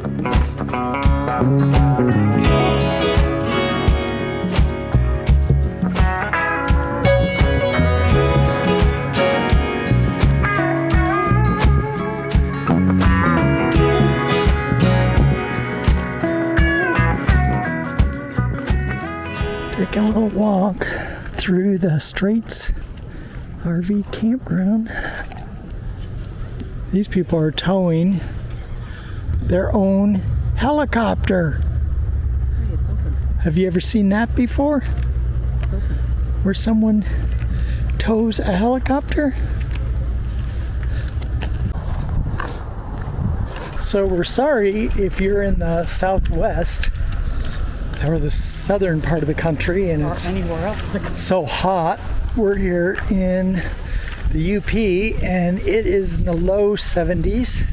Taking a little walk through the Straits RV campground. These people are towing their own helicopter. Hey, it's open. Have you ever seen that before? It's open. Where someone tows a helicopter? So we're sorry if you're in the Southwest or the southern part of the country and it's anywhere else. so hot. We're here in the UP and it is in the low 70s.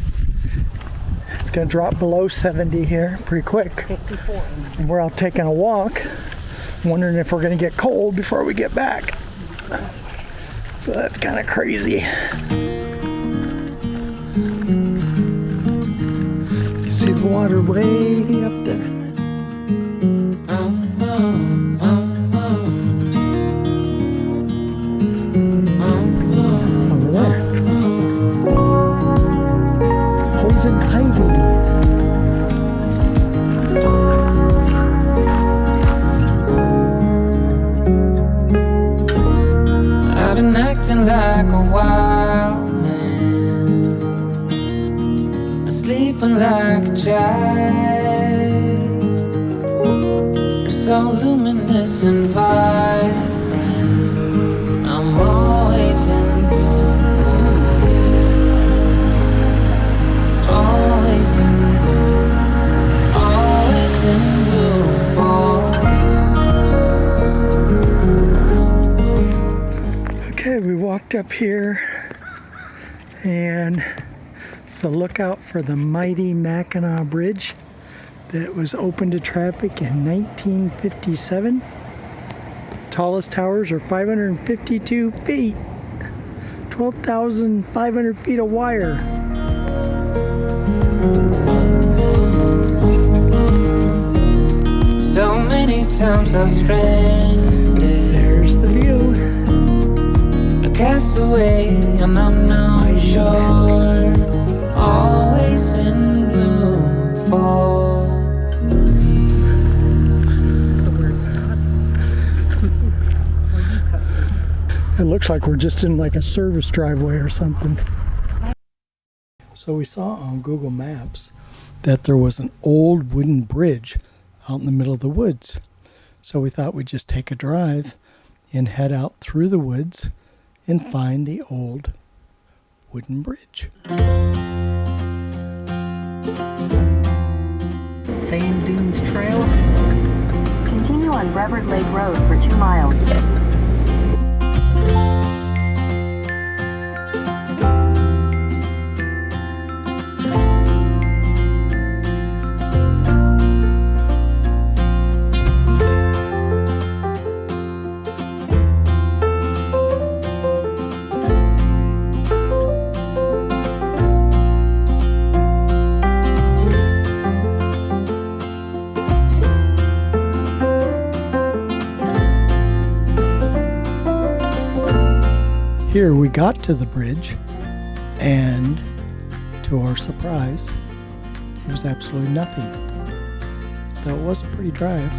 It's going to drop below 70 here pretty quick. 54. And we're out taking a walk, wondering if we're going to get cold before we get back. So that's kind of crazy. You see the water way up there. Over there. Poison ivy. I've been acting like a wild man, sleeping like a child. You're so luminous and vibrant. I'm always in bloom for you. Always in bloom. Always in bloom for you. Okay, we walked up here and it's the lookout for the mighty Mackinac Bridge that was opened to traffic in 1957. Tallest towers are 552 feet, 12,500 feet of wire. So many times I've stranded. There's the view. A castaway, an unknown shore, always in bloom for me. It looks like we're just in like a service driveway or something. So we saw on Google Maps that there was an old wooden bridge out in the middle of the woods. So we thought we'd just take a drive and head out through the woods and find the old wooden bridge. Sand Dunes Trail. Continue on Revert Lake Road for 2 miles. Here we got to the bridge, and to our surprise, there was absolutely nothing. Though it was a pretty drive.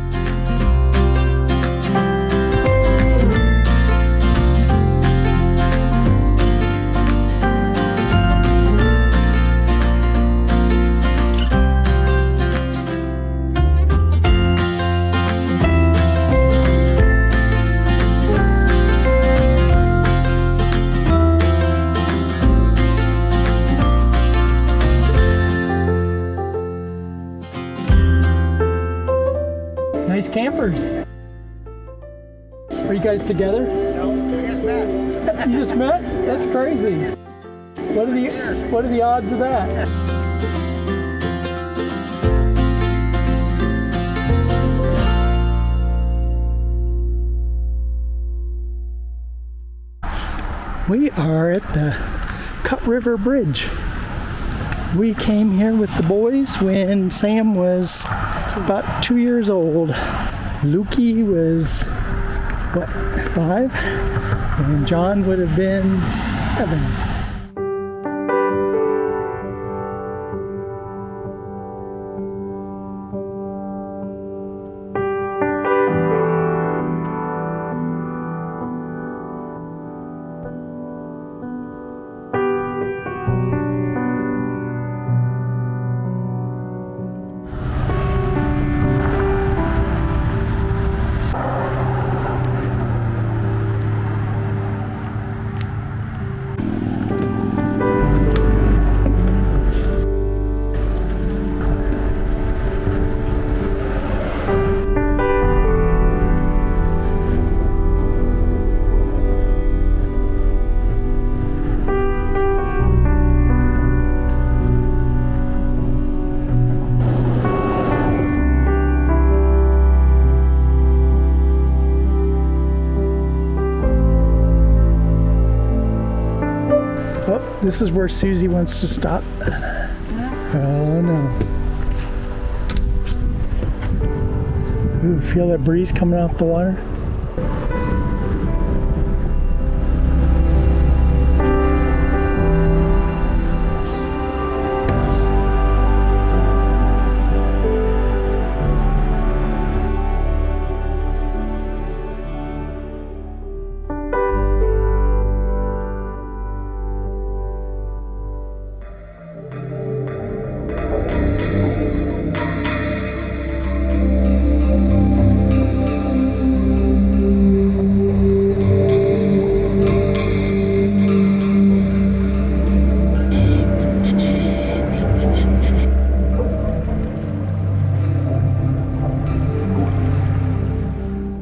Nice campers. Are you guys together? No, we just met. You just met? That's crazy. What are the odds of that? We are at the Cut River Bridge. We came here with the boys when Sam was about 2 years old. Lukey was, what, 5? And John would have been 7. Oh, this is where Susie wants to stop. Oh no. Ooh, feel that breeze coming off the water?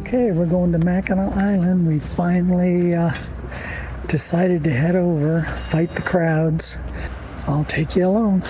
Okay, we're going to Mackinac Island. We finally decided to head over, fight the crowds. I'll take you along.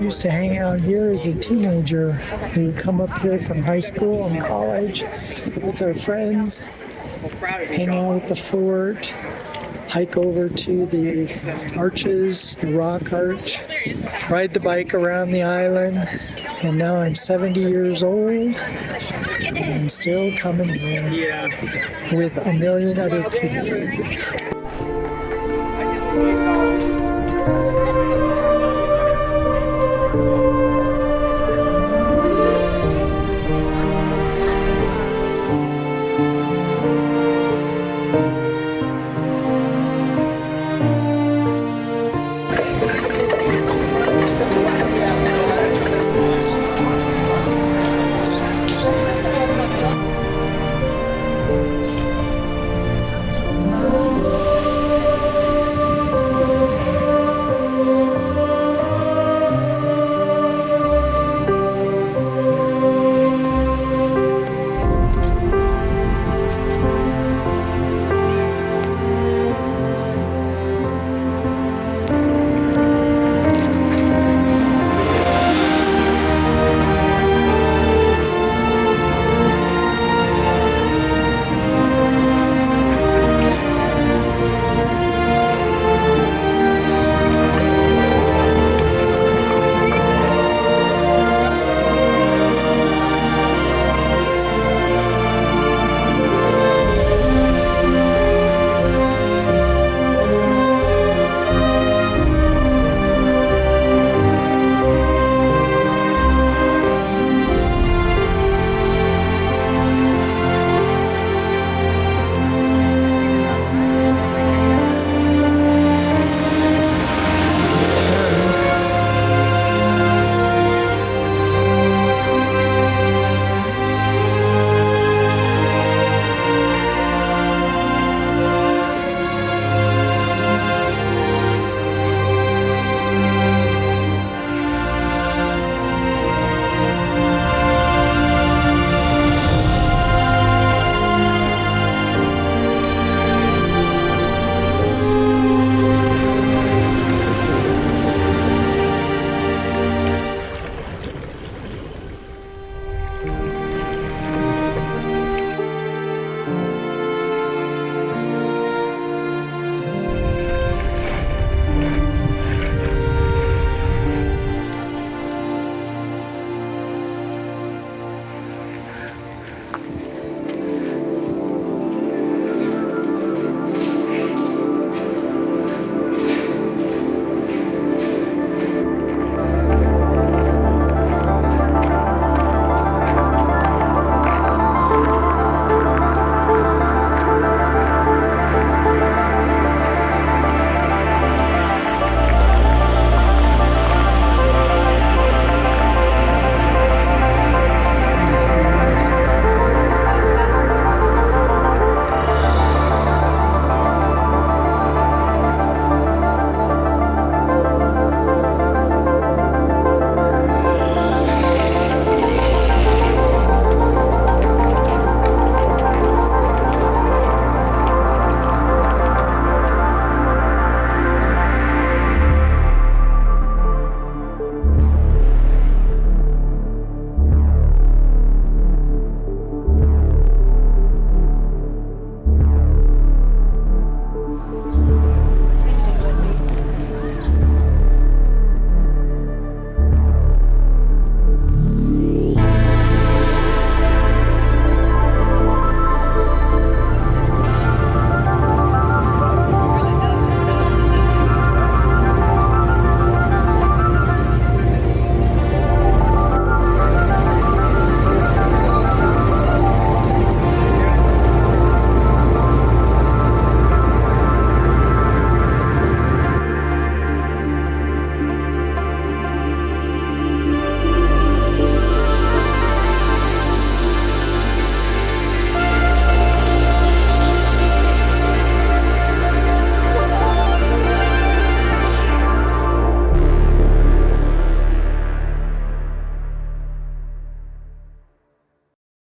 Used to hang out here as a teenager. We would come up here from high school and college with our friends, hang out at the fort, hike over to the arches, the rock arch, ride the bike around the island, and now I'm 70 years old and still coming here with a million other people.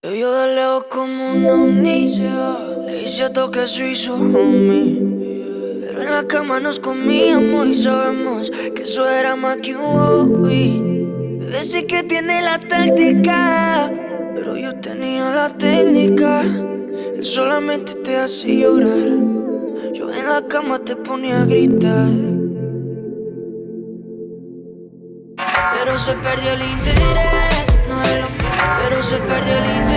Yo de lejos como una omniscia, le hice a todo que soy su homie. Pero en la cama nos comíamos y sabemos que eso era más que un hobby. Bebé sí que tiene la táctica, pero yo tenía la técnica. Él solamente te hace llorar, yo en la cama te ponía a gritar. Pero se perdió el interés, no es lo mismo. Pero se perdió el interés.